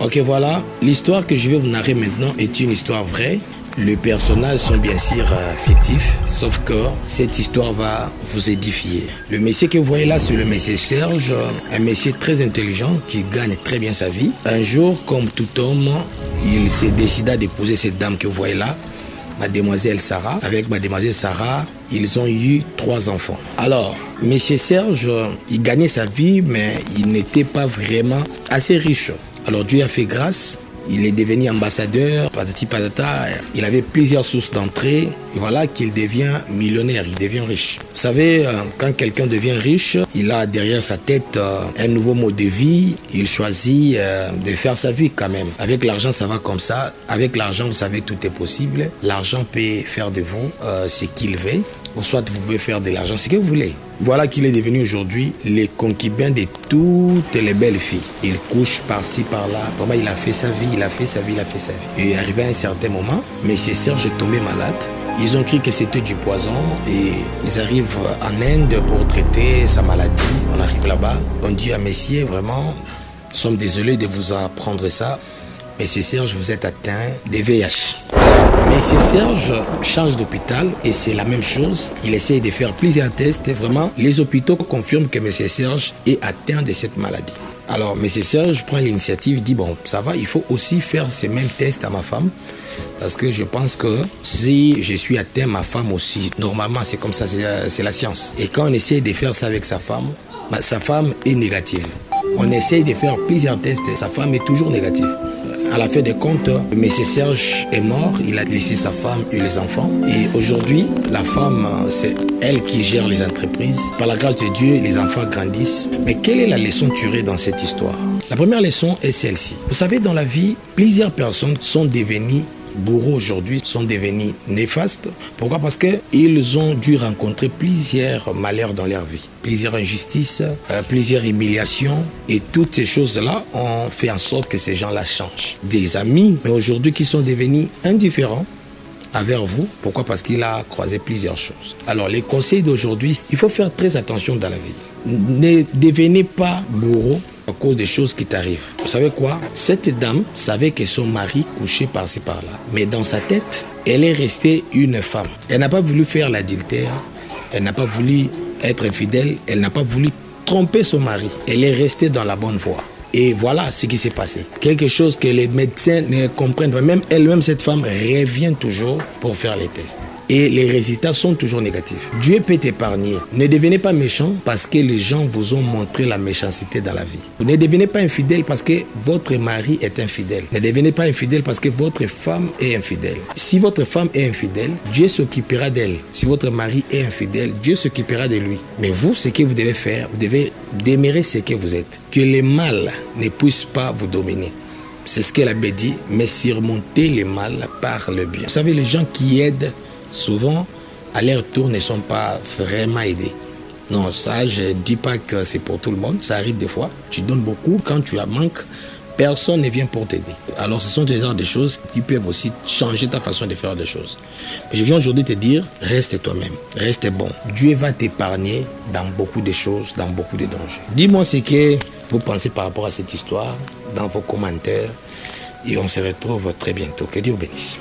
Ok, voilà. L'histoire que je vais vous narrer maintenant est une histoire vraie. Les personnages sont bien sûr fictifs, sauf que cette histoire va vous édifier. Le monsieur que vous voyez là, c'est le monsieur Serge, un monsieur très intelligent qui gagne très bien sa vie. Un jour, comme tout homme, il s'est décidé d'épouser cette dame que vous voyez là, mademoiselle Sarah. Avec mademoiselle Sarah, ils ont eu 3 enfants. Alors, monsieur Serge, il gagnait sa vie, mais il n'était pas vraiment assez riche. Alors Dieu a fait grâce. Il est devenu ambassadeur, patati patata. Il avait plusieurs sources d'entrée. Et voilà qu'il devient millionnaire, il devient riche. Vous savez, quand quelqu'un devient riche, il a derrière sa tête un nouveau mode de vie. Il choisit de faire sa vie quand même. Avec l'argent, ça va comme ça. Avec l'argent, vous savez, tout est possible. L'argent peut faire de vous ce qu'il veut. Ou soit vous pouvez faire de l'argent, ce que vous voulez. Voilà qu'il est devenu aujourd'hui le concubin de toutes les belles filles. Il couche par-ci, par-là. Vraiment, il a fait sa vie, il a fait sa vie, il a fait sa vie. Et arrivé à un certain moment, M. Serge est tombé malade. Ils ont cru que c'était du poison et ils arrivent en Inde pour traiter sa maladie. On arrive là-bas, on dit à Messier, vraiment, nous sommes désolés de vous apprendre ça. Monsieur Serge, vous êtes atteint de VIH. Monsieur Serge change d'hôpital et c'est la même chose. Il essaie de faire plusieurs tests et vraiment, les hôpitaux confirment que Monsieur Serge est atteint de cette maladie. Alors, Monsieur Serge prend l'initiative, dit bon, ça va, il faut aussi faire ces mêmes tests à ma femme. Parce que je pense que si je suis atteint, ma femme aussi. Normalement, c'est comme ça, c'est la science. Et quand on essaie de faire ça avec sa femme est négative. On essaye de faire plusieurs tests, sa femme est toujours négative. À la fin des comptes, M. Serge est mort, il a laissé sa femme et les enfants. Et aujourd'hui, la femme, c'est elle qui gère les entreprises. Par la grâce de Dieu, les enfants grandissent. Mais quelle est la leçon tirée dans cette histoire? La première leçon est celle-ci. Vous savez, dans la vie, plusieurs personnes sont devenues bourreaux aujourd'hui, sont devenus néfastes. Pourquoi? Parce qu'ils ont dû rencontrer plusieurs malheurs dans leur vie. Plusieurs injustices, plusieurs humiliations. Et toutes ces choses-là ont fait en sorte que ces gens-là changent. Des amis, mais aujourd'hui qui sont devenus indifférents envers vous. Pourquoi? Parce qu'il a croisé plusieurs choses. Alors, les conseils d'aujourd'hui, il faut faire très attention dans la vie. Ne devenez pas bourreau à cause des choses qui t'arrivent. Vous savez quoi? Cette dame savait que son mari couchait par-ci par-là. Mais dans sa tête, elle est restée une femme. Elle n'a pas voulu faire l'adultère. Elle n'a pas voulu être infidèle. Elle n'a pas voulu tromper son mari. Elle est restée dans la bonne voie. Et voilà ce qui s'est passé. Quelque chose que les médecins ne comprennent pas. Même elle-même, cette femme, revient toujours pour faire les tests. Et les résultats sont toujours négatifs. Dieu peut t'épargner. Ne devenez pas méchant parce que les gens vous ont montré la méchanceté dans la vie. Ne devenez pas infidèle parce que votre mari est infidèle. Ne devenez pas infidèle parce que votre femme est infidèle. Si votre femme est infidèle, Dieu s'occupera d'elle. Si votre mari est infidèle, Dieu s'occupera de lui. Mais vous, ce que vous devez faire, vous devez demeurer ce que vous êtes. Que le mal ne puisse pas vous dominer. C'est ce qu'elle avait dit, mais surmonter le mal par le bien. Vous savez, les gens qui aident, souvent, à leur tour, ne sont pas vraiment aidés. Non, ça, je ne dis pas que c'est pour tout le monde. Ça arrive des fois. Tu donnes beaucoup. Quand tu as manque, personne ne vient pour t'aider. Alors, ce sont des genres de choses qui peuvent aussi changer ta façon de faire des choses. Mais je viens aujourd'hui te dire, reste toi-même. Reste bon. Dieu va t'épargner dans beaucoup de choses, dans beaucoup de dangers. Dis-moi ce que vous pensez par rapport à cette histoire dans vos commentaires. Et on se retrouve très bientôt. Que Dieu vous bénisse.